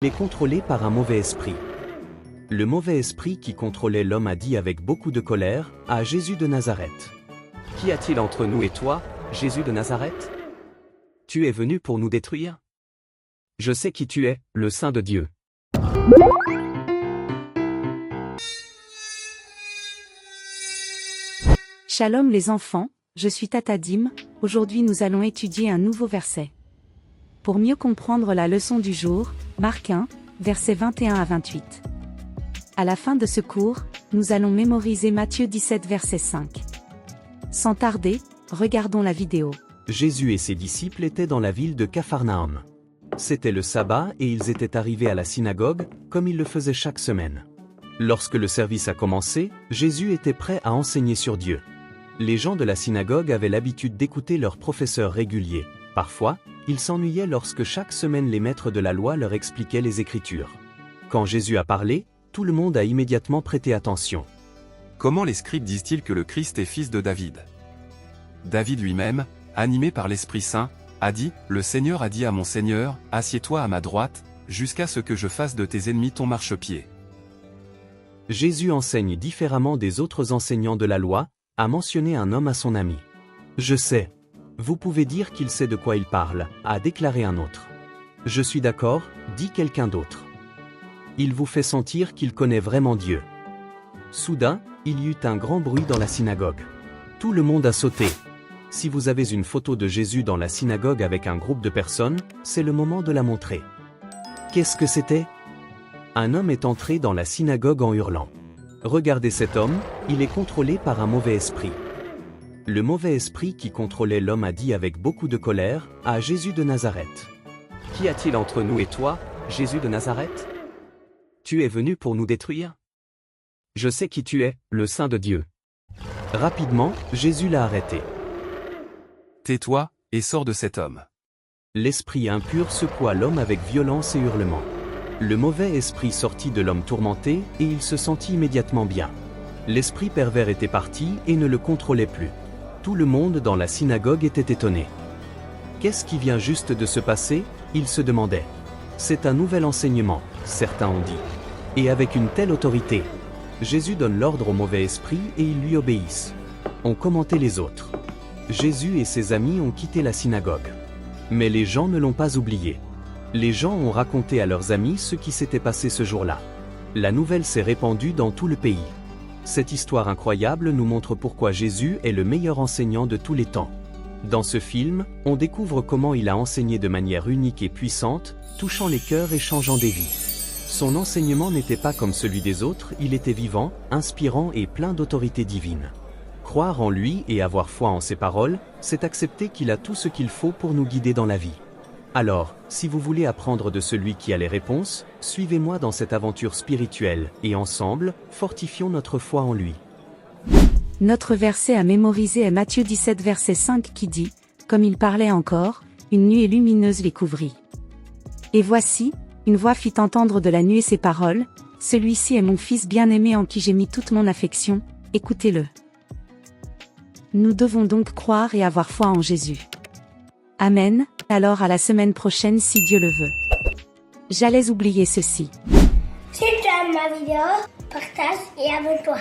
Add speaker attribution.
Speaker 1: Il est contrôlé par un mauvais esprit. Le mauvais esprit qui contrôlait l'homme a dit avec beaucoup de colère à Jésus de Nazareth: Qu'y a-t-il entre nous et toi, Jésus de Nazareth? Tu es venu pour nous détruire? Je sais qui tu es, le Saint de Dieu.
Speaker 2: Shalom les enfants, je suis Tata Dim. Aujourd'hui nous allons étudier un nouveau verset. Pour mieux comprendre la leçon du jour, Marc 1, versets 21 à 28. À la fin de ce cours, nous allons mémoriser Matthieu 17 verset 5. Sans tarder, regardons la vidéo.
Speaker 1: Jésus et ses disciples étaient dans la ville de Capharnaüm. C'était le sabbat et ils étaient arrivés à la synagogue, comme ils le faisaient chaque semaine. Lorsque le service a commencé, Jésus était prêt à enseigner sur Dieu. Les gens de la synagogue avaient l'habitude d'écouter leur professeur régulier. Parfois, ils s'ennuyaient lorsque chaque semaine les maîtres de la loi leur expliquaient les Écritures. Quand Jésus a parlé, tout le monde a immédiatement prêté attention.
Speaker 3: Comment les scribes disent-ils que le Christ est fils de David? David lui-même, animé par l'Esprit Saint, a dit, « Le Seigneur a dit à mon Seigneur, assieds-toi à ma droite, jusqu'à ce que je fasse de tes ennemis ton marchepied. »
Speaker 1: Jésus enseigne différemment des autres enseignants de la loi, a mentionné un homme à son ami. « Je sais. Vous pouvez dire qu'il sait de quoi il parle, a déclaré un autre. « Je suis d'accord, dit quelqu'un d'autre. Il vous fait sentir qu'il connaît vraiment Dieu. » Soudain, il y eut un grand bruit dans la synagogue. Tout le monde a sauté. Si vous avez une photo de Jésus dans la synagogue avec un groupe de personnes, c'est le moment de la montrer. Qu'est-ce que c'était? Un homme est entré dans la synagogue en hurlant. Regardez cet homme, il est contrôlé par un mauvais esprit. Le mauvais esprit qui contrôlait l'homme a dit avec beaucoup de colère à Jésus de Nazareth: Qu'y a-t-il entre nous et toi, Jésus de Nazareth? Tu es venu pour nous détruire? Je sais qui tu es, le Saint de Dieu. Rapidement, Jésus l'a arrêté.
Speaker 3: Tais-toi, et sors de cet homme.
Speaker 1: L'esprit impur secoua l'homme avec violence et hurlement. Le mauvais esprit sortit de l'homme tourmenté, et il se sentit immédiatement bien. L'esprit pervers était parti et ne le contrôlait plus. Tout le monde dans la synagogue était étonné. Qu'est-ce qui vient juste de se passer? Ils se demandaient. C'est un nouvel enseignement, certains ont dit. Et avec une telle autorité. Jésus donne l'ordre au mauvais esprit et ils lui obéissent. Ont commenté les autres. Jésus et ses amis ont quitté la synagogue. Mais les gens ne l'ont pas oublié. Les gens ont raconté à leurs amis ce qui s'était passé ce jour-là. La nouvelle s'est répandue dans tout le pays. Cette histoire incroyable nous montre pourquoi Jésus est le meilleur enseignant de tous les temps. Dans ce film, on découvre comment il a enseigné de manière unique et puissante, touchant les cœurs et changeant des vies. Son enseignement n'était pas comme celui des autres, il était vivant, inspirant et plein d'autorité divine. Croire en lui et avoir foi en ses paroles, c'est accepter qu'il a tout ce qu'il faut pour nous guider dans la vie. Alors, si vous voulez apprendre de celui qui a les réponses, suivez-moi dans cette aventure spirituelle, et ensemble, fortifions notre foi en lui.
Speaker 2: Notre verset à mémoriser est Matthieu 17 verset 5 qui dit, comme il parlait encore, une nuée lumineuse les couvrit. Et voici, une voix fit entendre de la nuée ces paroles, celui-ci est mon fils bien-aimé en qui j'ai mis toute mon affection, écoutez-le. Nous devons donc croire et avoir foi en Jésus. Amen, alors à la semaine prochaine si Dieu le veut. J'allais oublier ceci.
Speaker 4: Si tu aimes ma vidéo, partage et abonne-toi.